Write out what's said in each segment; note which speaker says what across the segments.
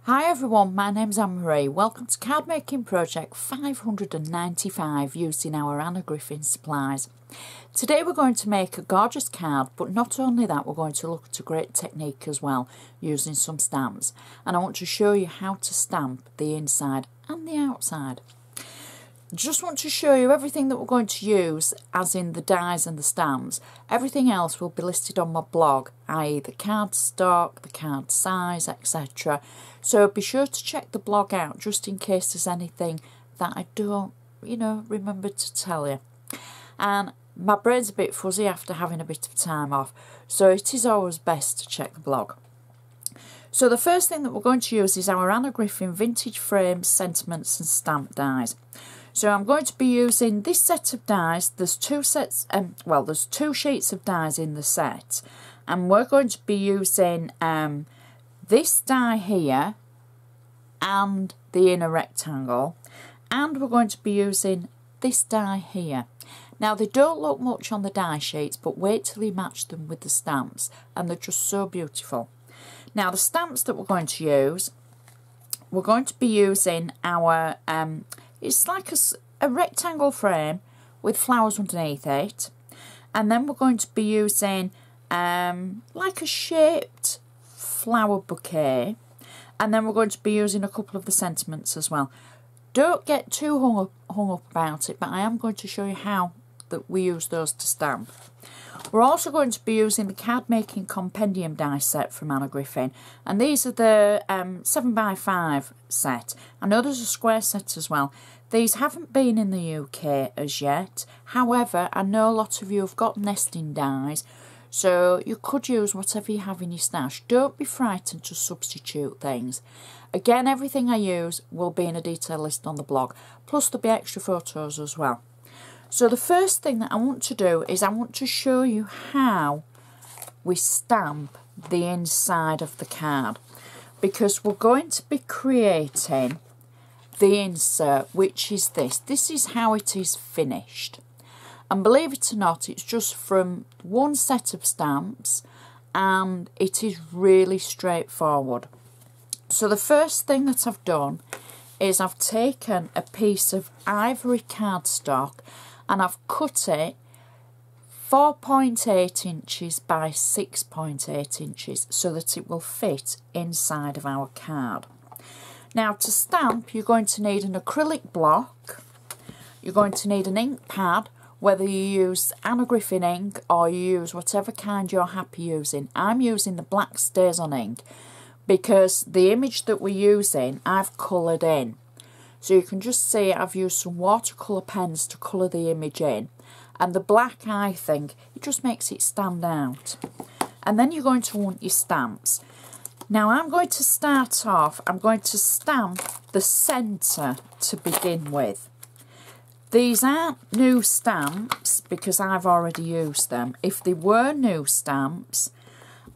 Speaker 1: Hi everyone, my name's Anna Marie. Welcome to Card Making Project 595 using our Anna Griffin supplies. Today we're going to make a gorgeous card, but not only that, we're going to look at a great technique as well using some stamps. And I want to show you how to stamp the inside and the outside. Just want to show you everything that we're going to use, as in the dies and the stamps. Everything else will be listed on my blog, i.e. the card stock, the card size, etc. So be sure to check the blog out just in case there's anything that I don't, remember to tell you. And my brain's a bit fuzzy after having a bit of time off, so it is always best to check the blog. So the first thing that we're going to use is our Anna Griffin Vintage Frames, Sentiments and Stamp dies. So I'm going to be using this set of dies. There's two sets, there's two sheets of dies in the set, and we're going to be using this die here and the inner rectangle, and we're going to be using this die here. Now they don't look much on the die sheets, but wait till you match them with the stamps and they're just so beautiful. Now the stamps that we're going to use, we're going to be using our it's like a rectangle frame with flowers underneath it, and then we're going to be using like a shaped flower bouquet, and then we're going to be using a couple of the sentiments as well. Don't get too hung up about it, but I am going to show you how that we use those to stamp. We're also going to be using the Card Making Compendium die set from Anna Griffin, and these are the 7x5 set. I know there's a square set as well. These haven't been in the UK as yet. However, I know a lot of you have got nesting dies, so you could use whatever you have in your stash. Don't be frightened to substitute things. Again, everything I use will be in a detailed list on the blog, plus there'll be extra photos as well. So the first thing that I want to do is I want to show you how we stamp the inside of the card, because we're going to be creating the insert, which is this. This is how it is finished. And believe it or not, it's just from one set of stamps, and it is really straightforward. So the first thing that I've done is I've taken a piece of ivory cardstock and I've cut it 4.8 inches by 6.8 inches so that it will fit inside of our card. Now to stamp, you're going to need an acrylic block, you're going to need an ink pad, whether you use Anna Griffin ink or you use whatever kind you're happy using. I'm using the black StazOn ink because the image that we're using I've coloured in. So you can just see I've used some watercolour pens to colour the image in, and the black, I think, it just makes it stand out. And then you're going to want your stamps. Now I'm going to start off, I'm going to stamp the centre to begin with. These aren't new stamps because I've already used them. If they were new stamps,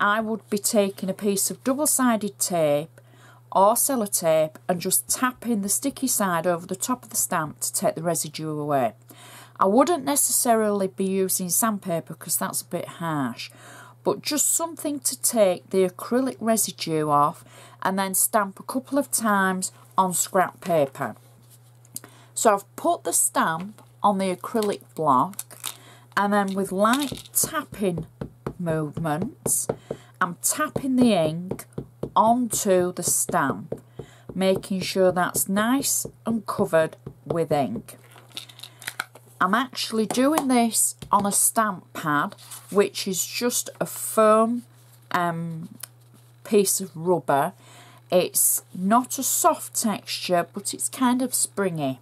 Speaker 1: I would be taking a piece of double-sided tape or sellotape and just tapping the sticky side over the top of the stamp to take the residue away. I wouldn't necessarily be using sandpaper because that's a bit harsh, but just something to take the acrylic residue off and then stamp a couple of times on scrap paper. So I've put the stamp on the acrylic block, and then with light tapping movements, I'm tapping the ink onto the stamp, making sure that's nice and covered with ink. I'm actually doing this on a stamp pad, which is just a foam piece of rubber. It's not a soft texture, but it's kind of springy.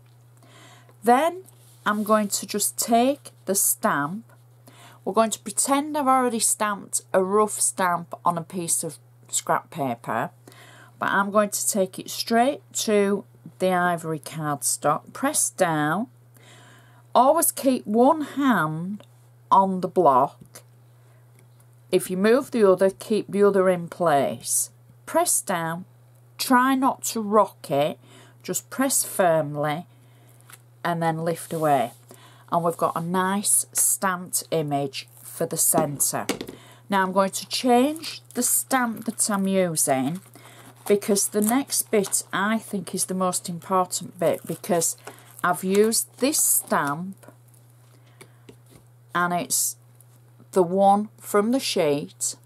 Speaker 1: Then I'm going to just take the stamp. We're going to pretend I've already stamped a rough stamp on a piece of scrap paper, but I'm going to take it straight to the ivory cardstock, press down, always keep one hand on the block. If you move the other, keep the other in place. Press down, try not to rock it, just press firmly and then lift away. And we've got a nice stamped image for the centre. Now I'm going to change the stamp that I'm using because the next bit I think is the most important bit, because I've used this stamp and it's the one from the sheet.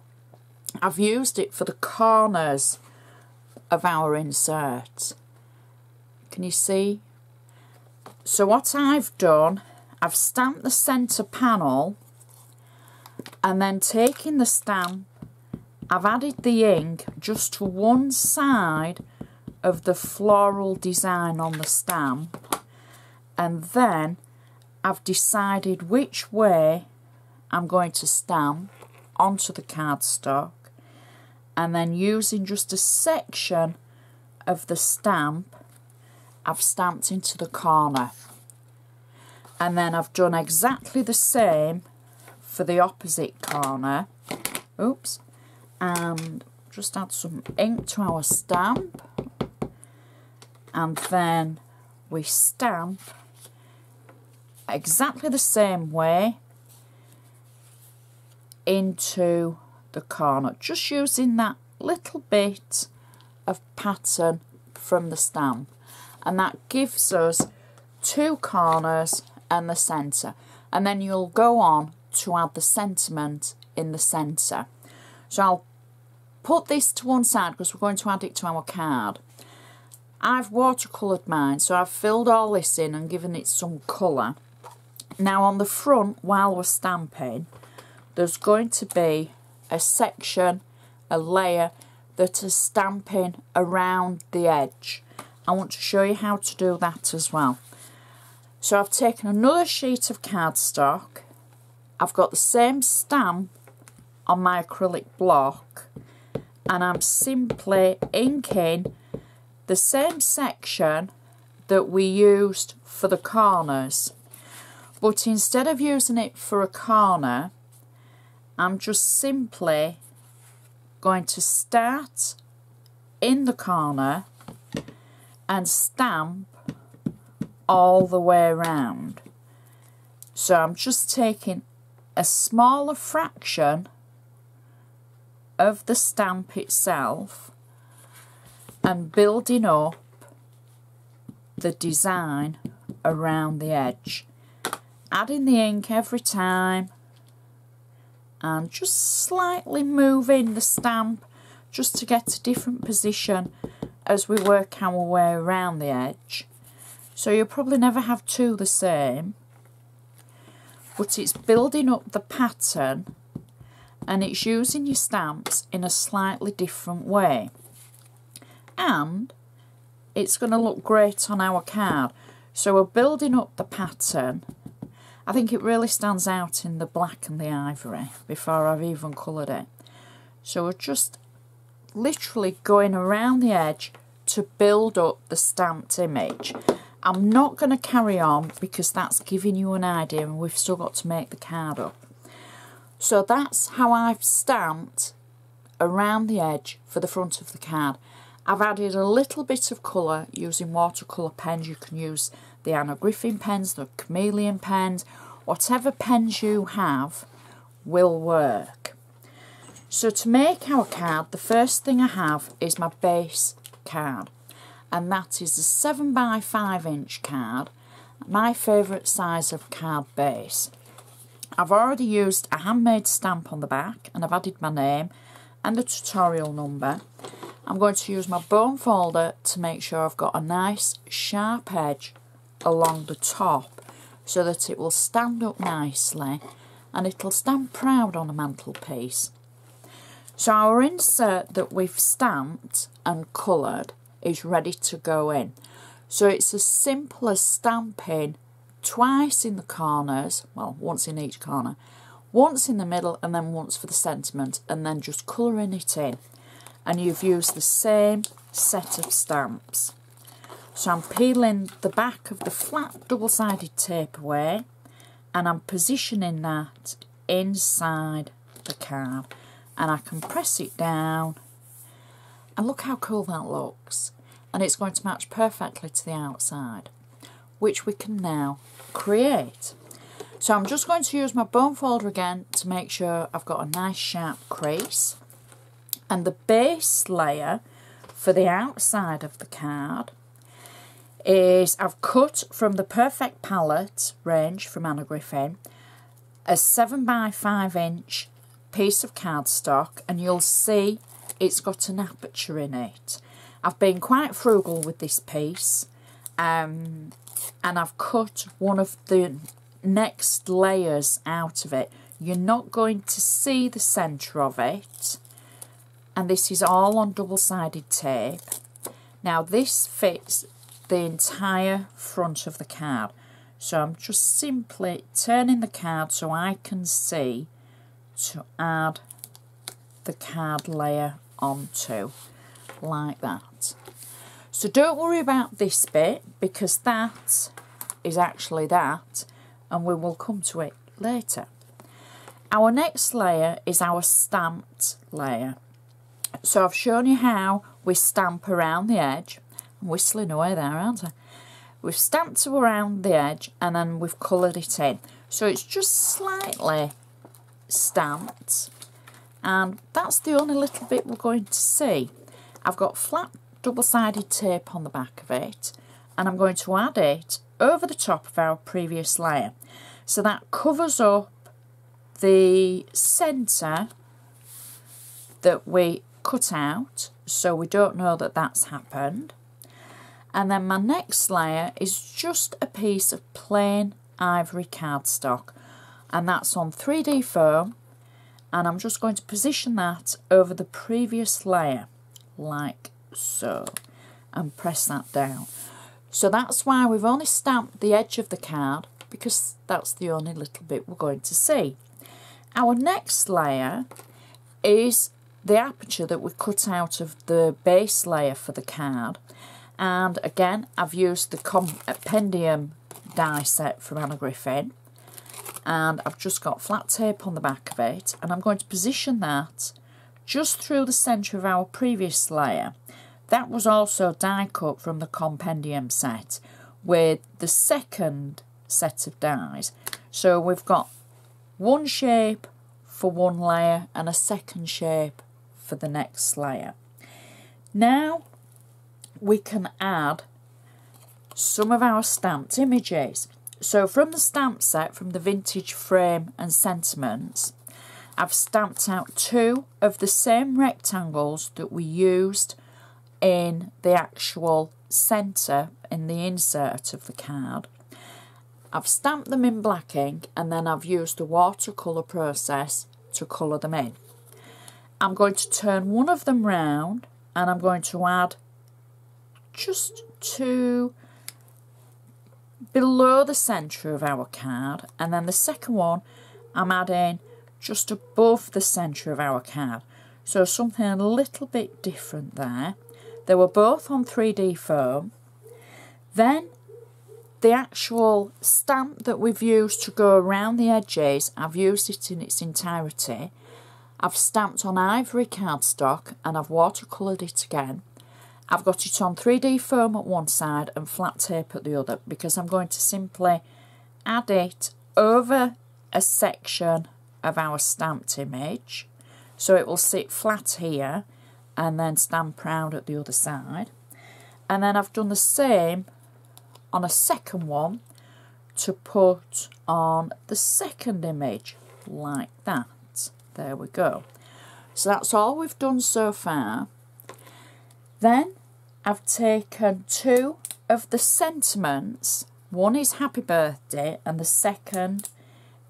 Speaker 1: I've used it for the corners of our insert. Can you see? So what I've done, I've stamped the centre panel, and then taking the stamp, I've added the ink just to one side of the floral design on the stamp, and then I've decided which way I'm going to stamp onto the cardstock, and then using just a section of the stamp, I've stamped into the corner. And then I've done exactly the same for the opposite corner. Oops. And just add some ink to our stamp, and then we stamp exactly the same way into the corner, just using that little bit of pattern from the stamp, and that gives us two corners and the centre, and then you'll go on to add the sentiment in the centre. So I'll put this to one side because we're going to add it to our card. I've watercoloured mine, so I've filled all this in and given it some colour. Now on the front, while we're stamping, there's going to be a section, a layer that is stamping around the edge. I want to show you how to do that as well. So I've taken another sheet of cardstock. I've got the same stamp on my acrylic block, and I'm simply inking the same section that we used for the corners, but instead of using it for a corner, I'm just simply going to start in the corner and stamp all the way around. So I'm just taking a smaller fraction of the stamp itself and building up the design around the edge, adding the ink every time and just slightly moving the stamp just to get a different position as we work our way around the edge. So you'll probably never have two the same, but it's building up the pattern and it's using your stamps in a slightly different way, and it's going to look great on our card. So we're building up the pattern. I think it really stands out in the black and the ivory before I've even coloured it. So we're just literally going around the edge to build up the stamped image. I'm not going to carry on because that's giving you an idea and we've still got to make the card up. So that's how I've stamped around the edge for the front of the card. I've added a little bit of colour using watercolour pens. You can use the Anna Griffin pens, the chameleon pens, whatever pens you have will work. So to make our card, the first thing I have is my base card, and that is a 7x5" card, my favourite size of card base. I've already used a handmade stamp on the back and I've added my name and the tutorial number. I'm going to use my bone folder to make sure I've got a nice sharp edge along the top so that it will stand up nicely and it'll stand proud on a mantelpiece. So our insert that we've stamped and coloured is ready to go in. So it's as simple as stamping twice in the corners, well, once in each corner, once in the middle and then once for the sentiment, and then just colouring it in. And you've used the same set of stamps. So I'm peeling the back of the flat double-sided tape away and I'm positioning that inside the card, and I can press it down and look how cool that looks, and it's going to match perfectly to the outside, which we can now create. So I'm just going to use my bone folder again to make sure I've got a nice sharp crease, and the base layer for the outside of the card is I've cut from the Perfect Palette range from Anna Griffin a 7x5" piece of cardstock, and you'll see it's got an aperture in it. I've been quite frugal with this piece, and I've cut one of the next layers out of it. You're not going to see the centre of it, and this is all on double-sided tape. Now this fits the entire front of the card, so I'm just simply turning the card so I can see to add the card layer onto, like that. So don't worry about this bit, because that is actually that, and we will come to it later. Our next layer is our stamped layer. So I've shown you how we stamp around the edge. I'm whistling away there, aren't I? We've stamped around the edge and then we've coloured it in. So it's just slightly stamped, and that's the only little bit we're going to see. I've got flat double-sided tape on the back of it, and I'm going to add it over the top of our previous layer. So that covers up the centre that we cut out, so we don't know that that's happened. And then my next layer is just a piece of plain ivory cardstock, and that's on 3D foam, and I'm just going to position that over the previous layer like so and press that down. So that's why we've only stamped the edge of the card, because that's the only little bit we're going to see. Our next layer is the aperture that we cut out of the base layer for the card, and again I've used the compendium die set from Anna Griffin, and I've just got flat tape on the back of it, and I'm going to position that just through the centre of our previous layer. That was also die cut from the compendium set with the second set of dies. So we've got one shape for one layer and a second shape for the next layer. Now we can add some of our stamped images. So from the stamp set from the Vintage Frame and Sentiments, I've stamped out 2 of the same rectangles that we used in the actual centre in the insert of the card. I've stamped them in black ink, and then I've used the watercolour process to colour them in. I'm going to turn one of them round, and I'm going to add just 2 below the centre of our card, and then the second one I'm adding just above the centre of our card. So something a little bit different there. They were both on 3D foam. Then the actual stamp that we've used to go around the edges, I've used it in its entirety. I've stamped on ivory cardstock and I've watercoloured it again. I've got it on 3D foam at one side and flat tape at the other, because I'm going to simply add it over a section of our stamped image, so it will sit flat here and then stamp round at the other side. And then I've done the same on a second one to put on the second image like that. There we go. So that's all we've done so far. Then I've taken 2 of the sentiments. One is Happy Birthday and the second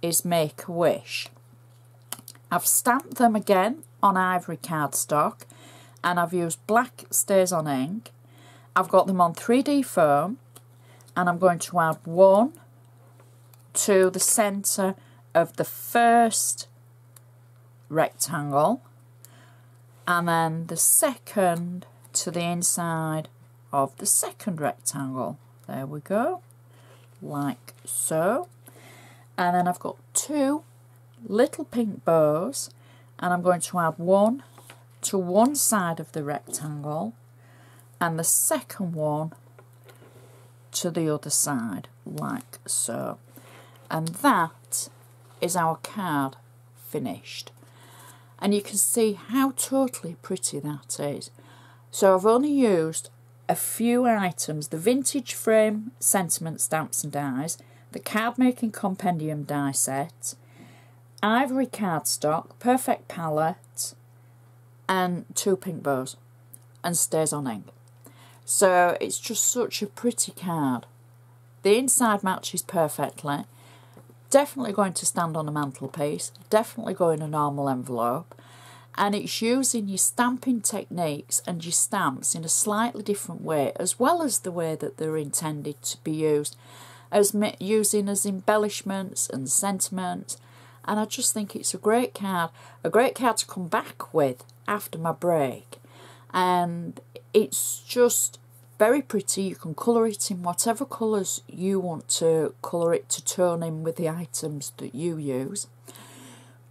Speaker 1: is Make a Wish. I've stamped them again on ivory cardstock, and I've used black stays on ink. I've got them on 3D foam, and I'm going to add 1 to the centre of the first rectangle, and then the second to the inside of the second rectangle. There we go, like so. And then I've got 2 little pink bows, and I'm going to add 1 to one side of the rectangle and the second one to the other side, like so. And that is our card finished. And you can see how totally pretty that is. So I've only used a few items: the vintage frame sentiment stamps and dies, the card making compendium die set, ivory cardstock, perfect palette, and 2 pink bows, and stays on ink. So it's just such a pretty card. The inside matches perfectly. Definitely going to stand on a mantelpiece, definitely go in a normal envelope, and it's using your stamping techniques and your stamps in a slightly different way, as well as the way that they're intended to be used, as using as embellishments and sentiments. And I just think it's a great card to come back with after my break. And it's just very pretty. You can colour it in whatever colours you want to colour it to tone in with the items that you use.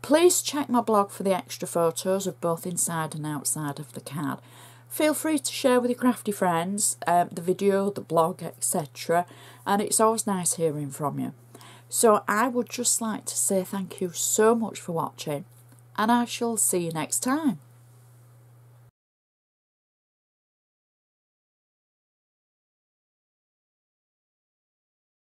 Speaker 1: Please check my blog for the extra photos of both inside and outside of the card. Feel free to share with your crafty friends the video, the blog, etc. And it's always nice hearing from you. So I would just like to say thank you so much for watching, and I shall see you next time.